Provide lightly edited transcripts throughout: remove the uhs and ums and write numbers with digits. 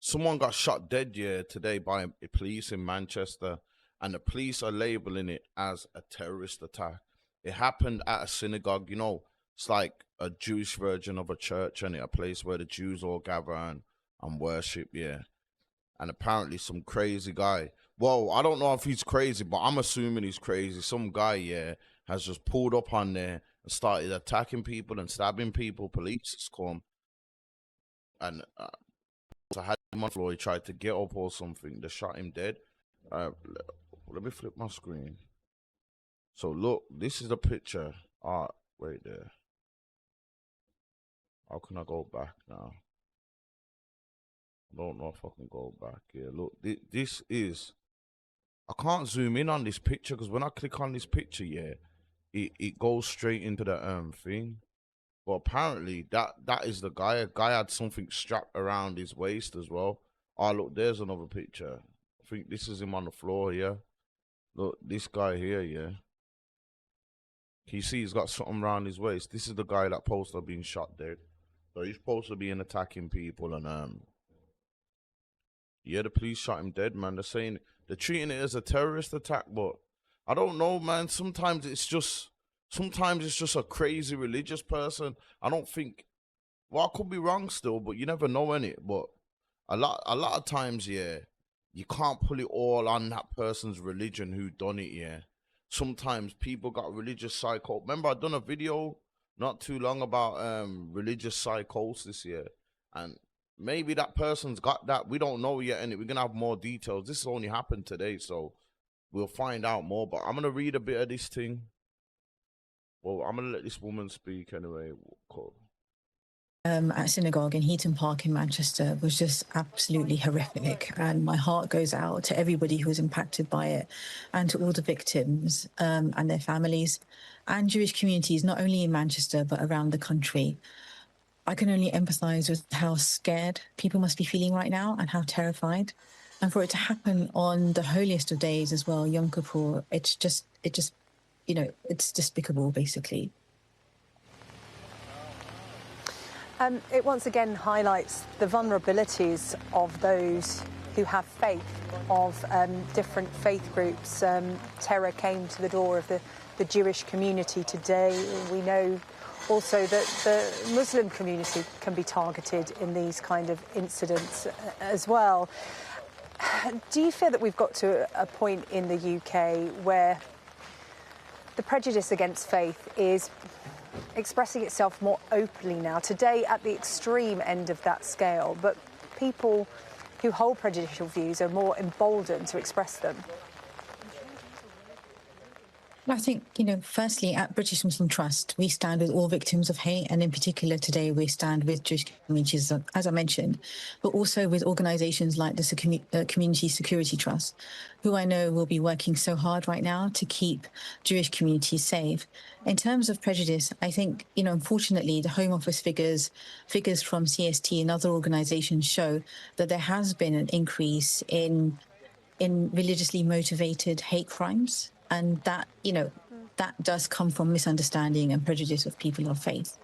Someone got shot dead, yeah, today by police in Manchester, and the police are labeling it as a terrorist attack. It happened at a synagogue, you know, it's like a Jewish version of a church, and a place where the Jews all gather and worship, yeah. And apparently some crazy guy. Well, I don't know if he's crazy, but I'm assuming he's crazy. Some guy, yeah, has just pulled up on there and started attacking people and stabbing people. Police has come and so had him on the floor. He tried to get up or something. They shot him dead. Let me flip my screen. So look, this is the picture. Right there. How can I go back now? I don't know if I can go back here. Look, this is. I can't zoom in on this picture because when I click on this picture, yeah, it goes straight into the thing. But apparently that is the guy. A guy had something strapped around his waist as well. Oh look, there's another picture. I think this is him on the floor, yeah. Look, this guy here, yeah. Can you see he's got something around his waist? This is the guy that supposed to have been shot dead. So he's supposed to be attacking people and yeah, the police shot him dead, man. They're treating it as a terrorist attack, but I don't know, man. Sometimes it's just a crazy religious person. I don't think. Well, I could be wrong still, but you never know, innit? But a lot of times, yeah, you can't put it all on that person's religion who done it, yeah. Sometimes people got religious psycho. Remember, I done a video not too long about religious psychosis, yeah, and maybe that person's got that. We don't know yet, and we're gonna have more details. This only happened today, so we'll find out more. But I'm gonna read a bit of this thing. Well, I'm gonna let this woman speak anyway. Cool. At Synagogue in Heaton Park in Manchester was just absolutely horrific, and my heart goes out to everybody who was impacted by it, and to all the victims and their families, and Jewish communities not only in Manchester but around the country. I can only empathise with how scared people must be feeling right now and how terrified, and for it to happen on the holiest of days as well, Yom Kippur. It just it's despicable, basically. It once again highlights the vulnerabilities of those who have faith, of different faith groups. Terror came to the door of the Jewish community today. We know also that the Muslim community can be targeted in these kind of incidents as well. Do you feel that we've got to a point in the UK where the prejudice against faith is expressing itself more openly now, today at the extreme end of that scale, but people who hold prejudicial views are more emboldened to express them? I think, firstly, at British Muslim Trust, we stand with all victims of hate, and in particular today we stand with Jewish communities, as I mentioned, but also with organisations like the Community Security Trust, who I know will be working so hard right now to keep Jewish communities safe. In terms of prejudice, I think, unfortunately, the Home Office figures from CST and other organisations show that there has been an increase in religiously motivated hate crimes. And that, that does come from misunderstanding and prejudice of people of faith.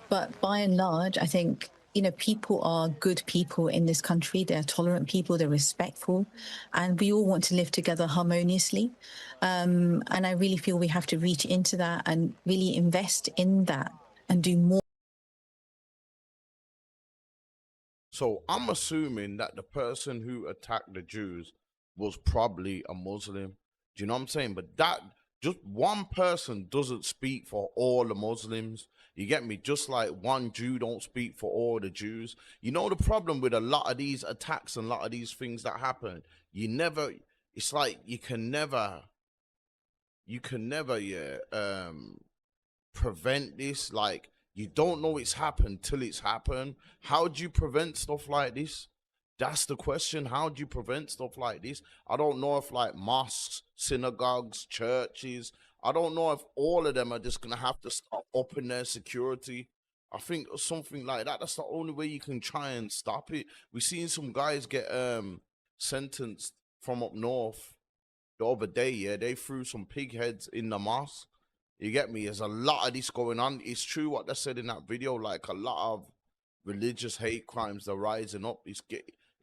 But by and large, I think, people are good people in this country. They're tolerant people, they're respectful, and we all want to live together harmoniously. And I really feel we have to reach into that and really invest in that and do more. So I'm assuming that the person who attacked the Jews was probably a Muslim. Do you know what I'm saying? But that, just one person doesn't speak for all the Muslims. You get me? Just like one Jew don't speak for all the Jews. You know the problem with a lot of these attacks and a lot of these things that happen? It's like you can never, prevent this. Like, you don't know it's happened till it's happened. How do you prevent stuff like this? That's the question. How do you prevent stuff like this? I don't know if like mosques, synagogues, churches, I don't know if all of them are just going to have to start upping their security. I think something like that, that's the only way you can try and stop it. We've seen some guys get sentenced from up north the other day, yeah. They threw some pig heads in the mosque. You get me? There's a lot of this going on. It's true what they said in that video, like a lot of religious hate crimes are rising up.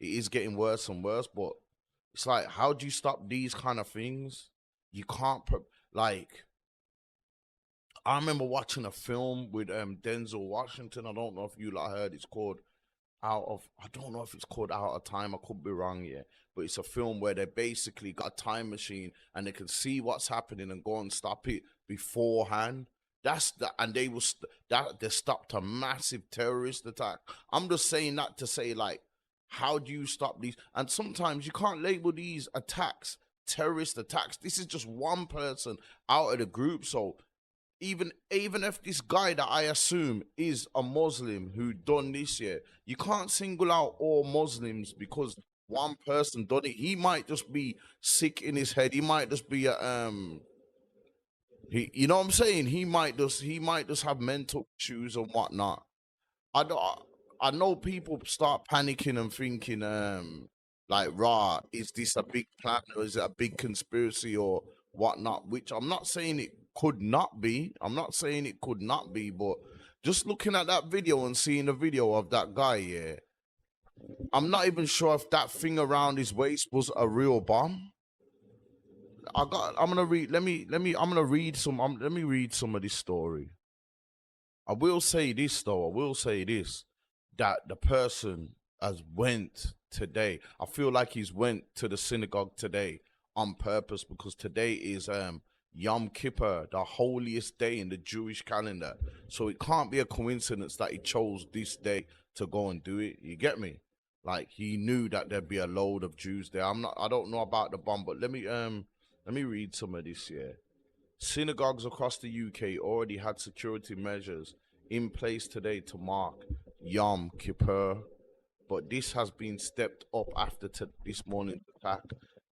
it is getting worse and worse. But it's like, how do you stop these kind of things? You can't like. I remember watching a film with Denzel Washington. I don't know if you like heard. It's called I don't know if it's called Out of Time. I could be wrong, yeah. But it's a film where they basically got a time machine and they can see what's happening and go and stop it beforehand. And they stopped a massive terrorist attack. I'm just saying that to say, like, how do you stop these? And sometimes you can't label these attacks terrorist attacks. This is just one person out of the group. So even if this guy that I assume is a Muslim who done this, yeah, you can't single out all Muslims because one person done it. He might just be sick in his head. He might just be you know what I'm saying? He might just have mental issues and whatnot. I don't, I know people start panicking and thinking, like, rah, is this a big plan or is it a big conspiracy or whatnot? Which I'm not saying it could not be. I'm not saying it could not be, but just looking at that video and seeing the video of that guy, yeah, I'm not even sure if that thing around his waist was a real bomb. I'm gonna read. Let me. I'm gonna read some. Let me read some of this story. I will say this though. I will say this, that the person has went today. I feel like he's went to the synagogue today on purpose because today is Yom Kippur, the holiest day in the Jewish calendar. So it can't be a coincidence that he chose this day to go and do it. You get me? Like, he knew that there'd be a load of Jews there. I don't know about the bomb, but let me read some of this here. Synagogues across the UK already had security measures in place today to mark Yom Kippur, but this has been stepped up after this morning's attack.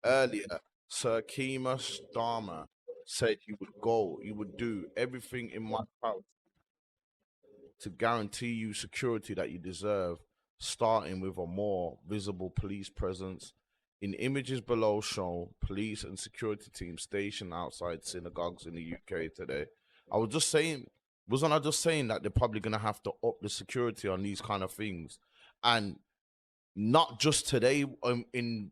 Earlier, Sir Keema Starmer said he would do everything in my power to guarantee you security that you deserve, starting with a more visible police presence. In images below show police and security teams stationed outside synagogues in the UK today. Wasn't I just saying that they're probably going to have to up the security on these kind of things? And not just today, in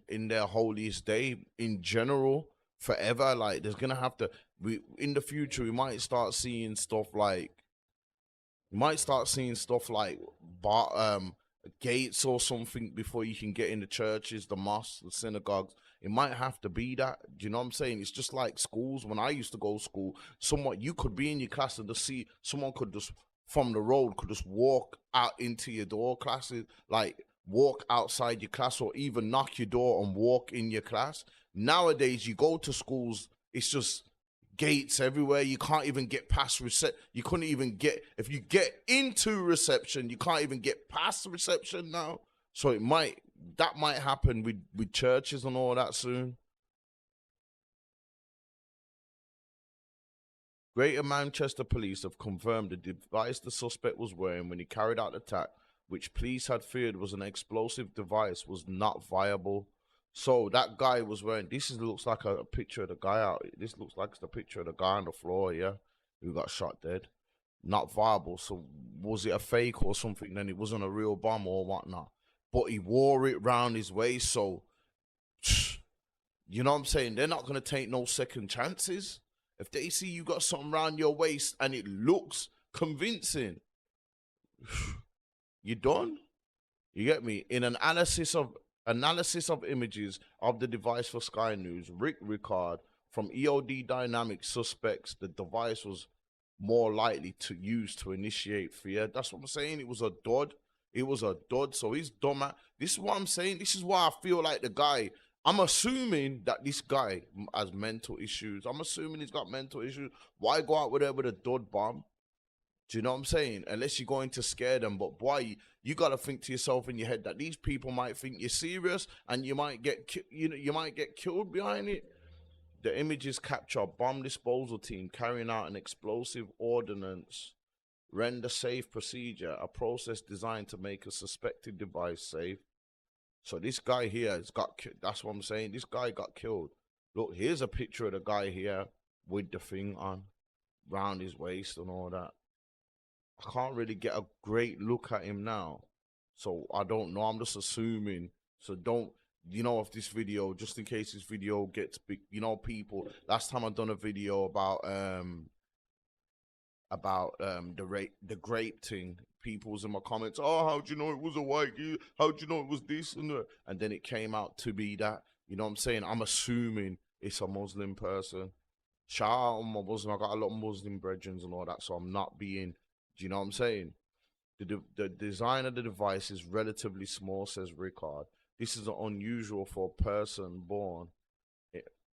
their holiest day, in general, forever. Like, there's going to have to, in the future, we might start seeing stuff like, gates or something before you can get in the churches, the mosques, the synagogues. It might have to be that. Do you know what I'm saying? It's just like schools. When I used to go to school, you could be in your class and just see someone could just from the road could just walk out into your door classes, like walk outside your class or even knock your door and walk in your class. Nowadays, you go to schools, it's just gates everywhere. You can't even get past you couldn't even get, if you get into reception, you can't even get past reception now. So that might happen with churches and all that soon. Greater Manchester Police have confirmed the device the suspect was wearing when he carried out the attack, which police had feared was an explosive device, was not viable. So that guy was wearing, looks like a picture of the guy out. This looks like the picture of the guy on the floor, yeah, who got shot dead. Not viable. So was it a fake or something? Then it wasn't a real bomb or whatnot. But he wore it round his waist, so you know what I'm saying? They're not gonna take no second chances. If they see you got something around your waist and it looks convincing, you done. You get me? In an analysis of images of the device for Sky News, Rick Ricard from EOD Dynamics suspects the device was more likely to use to initiate fear. That's what I'm saying. It was a dud. So he's dumb. This is what I'm saying. This is why I feel like the guy, I'm assuming that this guy has mental issues. I'm assuming he's got mental issues. Why go out with a dud bomb? Do you know what I'm saying? Unless you're going to scare them. But boy, you got to think to yourself in your head that these people might think you're serious and you might get killed behind it. The images capture a bomb disposal team carrying out an explosive ordnance render safe procedure, a process designed to make a suspected device safe. So this guy here has got, that's what I'm saying. This guy got killed. Look, here's a picture of the guy here with the thing on round his waist and all that. I can't really get a great look at him now. So I don't know. I'm just assuming. So don't, you know, if this video, just in case this video gets big, you know, people. Last time I done a video about the grape thing. People was in my comments, oh, how'd you know it was a white dude? How'd you know it was this and that? And then it came out to be that. You know what I'm saying? I'm assuming it's a Muslim person. Shout out on my Muslim. I got a lot of Muslim brethren and all that, so I'm not being, do you know what I'm saying? The design of the device is relatively small, says Rickard. This is unusual for a person born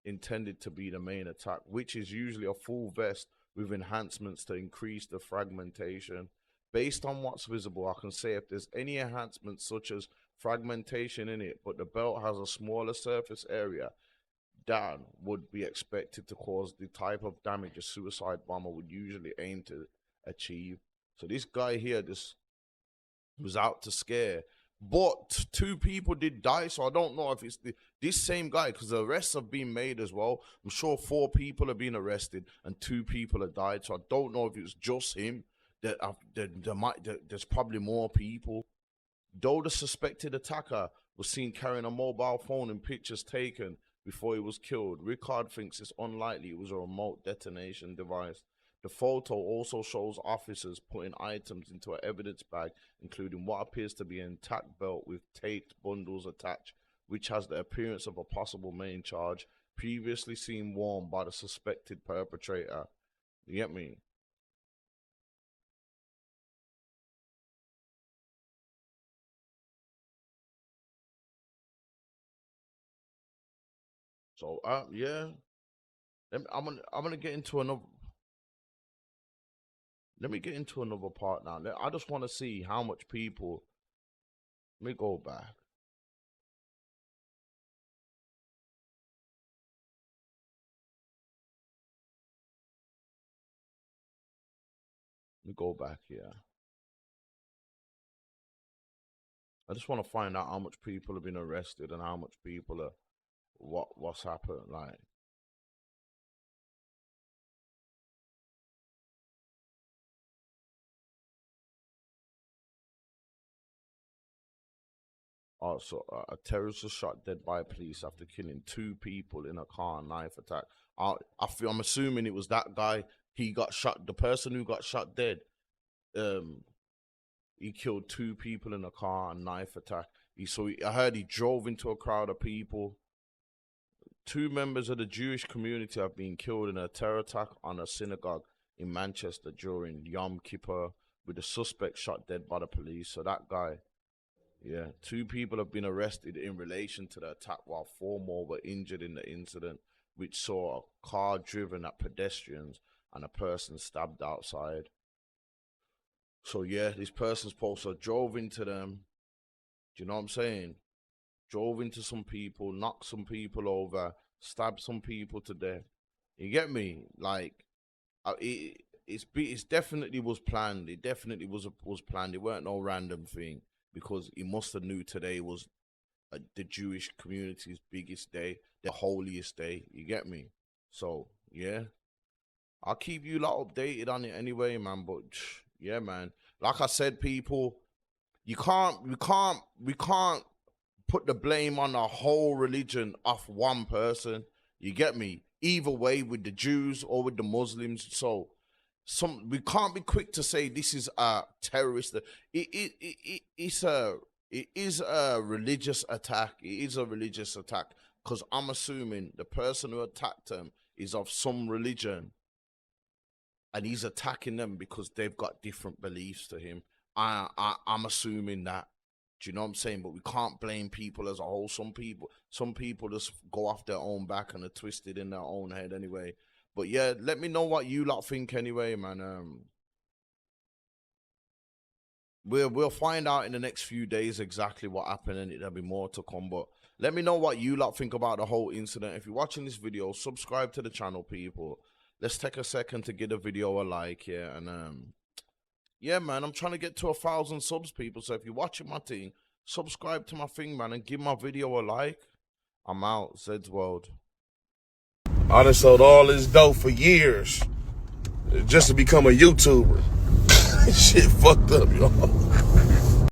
intended to be the main attack, which is usually a full vest with enhancements to increase the fragmentation. Based on what's visible, I can say if there's any enhancements such as fragmentation in it, but the belt has a smaller surface area, that would be expected to cause the type of damage a suicide bomber would usually aim to achieve. So this guy here just was out to scare. But 2 people did die, so I don't know if it's this same guy, because the arrests have been made as well. I'm sure 4 people have been arrested and 2 people have died, so I don't know if it's just him. There's probably more people. Though the suspected attacker was seen carrying a mobile phone and pictures taken before he was killed, Rickard thinks it's unlikely it was a remote detonation device. The photo also shows officers putting items into an evidence bag, including what appears to be an intact belt with taped bundles attached, which has the appearance of a possible main charge previously seen worn by the suspected perpetrator. You get me? So yeah, I'm gonna get into another. Let me get into another part now. I just want to see how much people. Let me go back. Let me go back here. I just want to find out how much people have been arrested and how much people are what's happened. Like, also, a terrorist was shot dead by police after killing 2 people in a car knife attack. I'm assuming it was that guy. He got shot. The person who got shot dead, he killed 2 people in a car knife attack. I heard he drove into a crowd of people. 2 members of the Jewish community have been killed in a terror attack on a synagogue in Manchester during Yom Kippur, with the suspect shot dead by the police. So that guy. Yeah, 2 people have been arrested in relation to the attack, while 4 more were injured in the incident, which saw a car driven at pedestrians and a person stabbed outside. So yeah, this person's poster drove into them. Do you know what I'm saying? Drove into some people, knocked some people over, stabbed some people to death. You get me? Like, it's definitely was planned. It definitely was planned. It weren't no random thing. Because he must have knew today was the Jewish community's biggest day, the holiest day. You get me? So yeah, I'll keep you lot updated on it anyway, man. But yeah, man. Like I said, people, we can't put the blame on a whole religion off one person. You get me? Either way, with the Jews or with the Muslims. So we can't be quick to say this is a terrorist. It is a religious attack. It is a religious attack, because I'm assuming the person who attacked him is of some religion, and he's attacking them because they've got different beliefs to him. I'm assuming that. Do you know what I'm saying? But we can't blame people as a whole. Some people just go off their own back and are twisted in their own head anyway. But yeah, let me know what you lot think anyway, man. We'll find out in the next few days exactly what happened, and there'll be more to come. But let me know what you lot think about the whole incident. If you're watching this video, subscribe to the channel, people. Let's take a second to give the video a like, yeah. And yeah, man, I'm trying to get to 1,000 subs, people. So if you're watching my thing, subscribe to my thing, man, and give my video a like. I'm out. Zed's World. I done sold all this dope for years just to become a YouTuber. Shit fucked up, y'all.